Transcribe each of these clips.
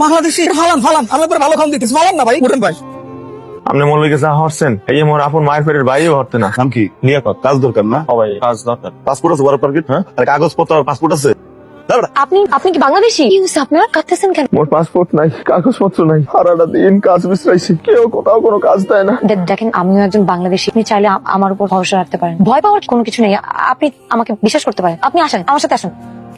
বাংলাদেশি ফালান ফালান আমি ভালো খাম দিতেছি ফালান না ভাই উঠেন ভাই। আপনি মনে লিখে যা হরছেন এই মোর আপন মায়ের পেটের বাইরে হরতে না। নাম কি? লিয়াকত। কাজ দরকার না? ভাই কাজ দরকার। পাসপোর্ট আছে? Work permit? হ্যাঁ, আর কাগজপত্র পাসপোর্ট আছে? আপনি কি বাংলাদেশি? কি হয়েছে আপনারা কাঁদতেছেন কেন? মোর পাসপোর্ট নাই, কাগজপত্র নাই, সারাটা দিন কাজ বিশ্রাইছি, কেউ কোথাও কোনো কাজ দেয় না। দেখেন আমিও একজন বাংলাদেশি, আপনি চাইলে আমার উপর ভরসা রাখতে পারেন। ভয় পাওয়ার কোনো কিছু নেই, আপনি আমাকে বিশ্বাস করতে পারেন। আপনি আসেন আমার সাথে আসেন।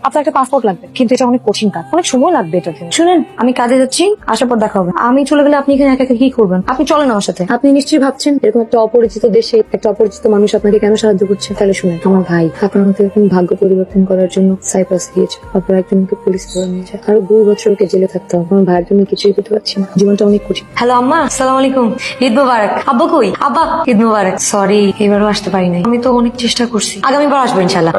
আপনার একটা পাসপোর্ট লাগবে, কিন্তু এটা অনেক কঠিন কাজ, অনেক সময় লাগবে এটাতে। শুনেন, আমি কাজে যাচ্ছি, আসার পর দেখা হবে। আমি চলে গেলে আপনি এখানে একা একা কি করবেন? আপনি চলেন আমার সাথে। আপনি নিশ্চয়ই ভাবছেন এরকম একটা অপরিচিত দেশে একটা অপরিচিত মানুষ আপনাকে কেন সাহায্য করছে। তাহলে শুনেন, আমার ভাই আপনার মধ্যে এরকম ভাগ্য পরিবর্তন করার জন্য সাইপ্রাস গিয়েছে। তারপর একজনকে পুলিশ ধরে নিয়ে যায়, আরো 2 বছর ওকে জেলে থাকতে হবে। আমার ভাইয়ের জন্য কিছুই করতে পারছি না, জীবনটা অনেক কঠিন। হ্যালো আম্মা, আসসালামু আলাইকুম। ঈদ মোবারক। আব্বা কই? আব্বা ঈদ মোবারক। সরি, এবারও আসতে পারি নাই। আমি তো অনেক চেষ্টা করছি, আগামীবার আসবো ইনশাল্লাহ।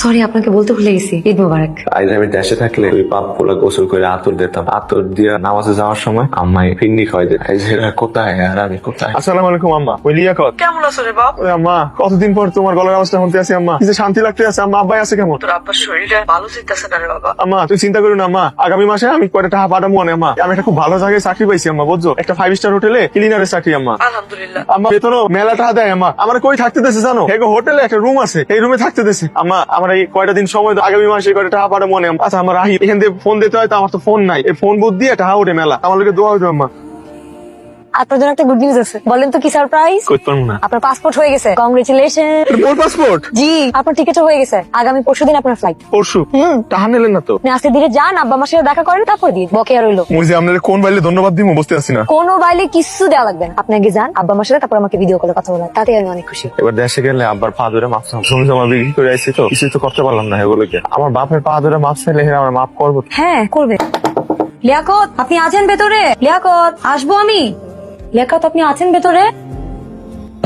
সরি, আপনাকে বলতে ভুলে গেছি। ঈদ মোবারক। আমি দেশে থাকলে ওই পাপ গুলা গোসল করে আতর দিতাম, আতর দিয়ে নামাজে যাওয়ার সময় আম্মাই ফিন্নি খাওয়াই দিত। কোথায় আর আমি কোথায়? আসসালামু আলাইকুম আম্মা। ওই লিয়াকত কেমন আছো রে বাপ? ওই আম্মা, কতদিন পর তোমার গলার আওয়াজটা শুনতে আসি আম্মা, কি যে শান্তি লাগতে আছে আম্মা। আব্বাই আছে কেমন? তোর আব্বার শরীরটা ভালো চিন্তাছে না রে বাবা। আম্মা তুই চিন্তা করো না আম্মা, আগামী মাসে আমি কয়টা টাকা পাঠাবো না আম্মা। আমি একটা খুব ভালো জায়গায় চাকরি পাইছি আম্মা, বুঝছো? একটা 5 স্টার হোটেলে ক্লিনারের চাকরি আম্মা। আলহামদুলিল্লাহ। আম্মা বেতনও মেলা টাকা দেয় আম্মা। আমার কই থাকতে দেশে জানো? এই হোটেলে একটা রুম আছে, এই রুমে থাকতে দেশে আম্মা। আমার এই কয়টা দিন সময় দাও, আগামী মাসে কয়টা টাকা পাঠাবো না। আচ্ছা আমার রাহি এখান থেকে ফোন দিতে হয়, তো আমার তো ফোন নাই। এই ফোন বুদ্ধি দিয়ে টাকা ওঠে মেলা। আমার লোকে দোয়া হইতো আম্মা। আপনার জন্য একটা গুড নিউজ আছে। বলেন তো কি সারপ্রাইজ? কইতে পারবো না। আপনার পাসপোর্ট হয়ে গেছে, কংগ্রেচুলেশন। মোর পাসপোর্ট? জি, আপনার টিকিটও হয়ে গেছে। আগামী পরশুদিন আপনার ফ্লাইট। পরশু? টাকা নিলেন না তো? আপনি আজকে দিকে যান, আব্বা আমার সাথে দেখা করেন, তারপর দিন বকেয়া রইলো। মুই যে আপনাদের কোন বাইলে ধন্যবাদ দিব বুঝতে পারছি না। কোনো বাইলে কিছু দেওয়া লাগবে না, আপনি আগে যান আব্বা আমার সাথে, তারপর আমাকে ভিডিও কলে কথা বলেন, তাতে আমি অনেক খুশি। এবার দেশে গেলে আব্বার পা ধরে মাপ চাও। জমি জমা বিক্রি করে আইছি তো, কিছুই তো করতে পারলাম না এগুলোকে। আমার বাপের পা ধরে মাপ চাইলে আমার মাপ করবো? হ্যাঁ করবে। লিয়াকত আপনি আছেন ভেতরে? লিয়াকত আসবো আমি। লিয়াকত আপনি আছেন ভেতরে?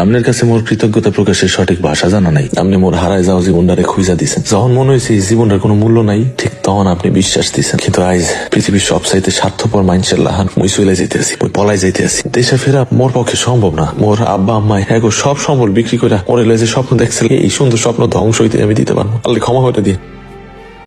আপনার কাছে মোর কৃতজ্ঞতা প্রকাশের সঠিক ভাষা জানা নাই। আপনি মোর হারায় যাওয়া জীবনটারে খুঁজা দিছেন। যখন মনে হয়েছে এই জীবনটার কোনো মূল্য নাই, ঠিক তখন আপনি বিশ্বাস দিছেন। কিন্তু আজ পৃথিবীর সব চাইতে স্বার্থপর মানুষের লাহান মুই চলে যাইতেছি, মুই পলাই যাইতেছি। দেশে ফেরা মোর পক্ষে সম্ভব না। মোর আব্বা আম্মাই এগো সব সম্বল বিক্রি করে মোরে লয়ে যে স্বপ্ন দেখছিল, এই সুন্দর স্বপ্ন ধ্বংস হইতে আমি দিতে পারবো। আল্লাহ ক্ষমা করে দিন।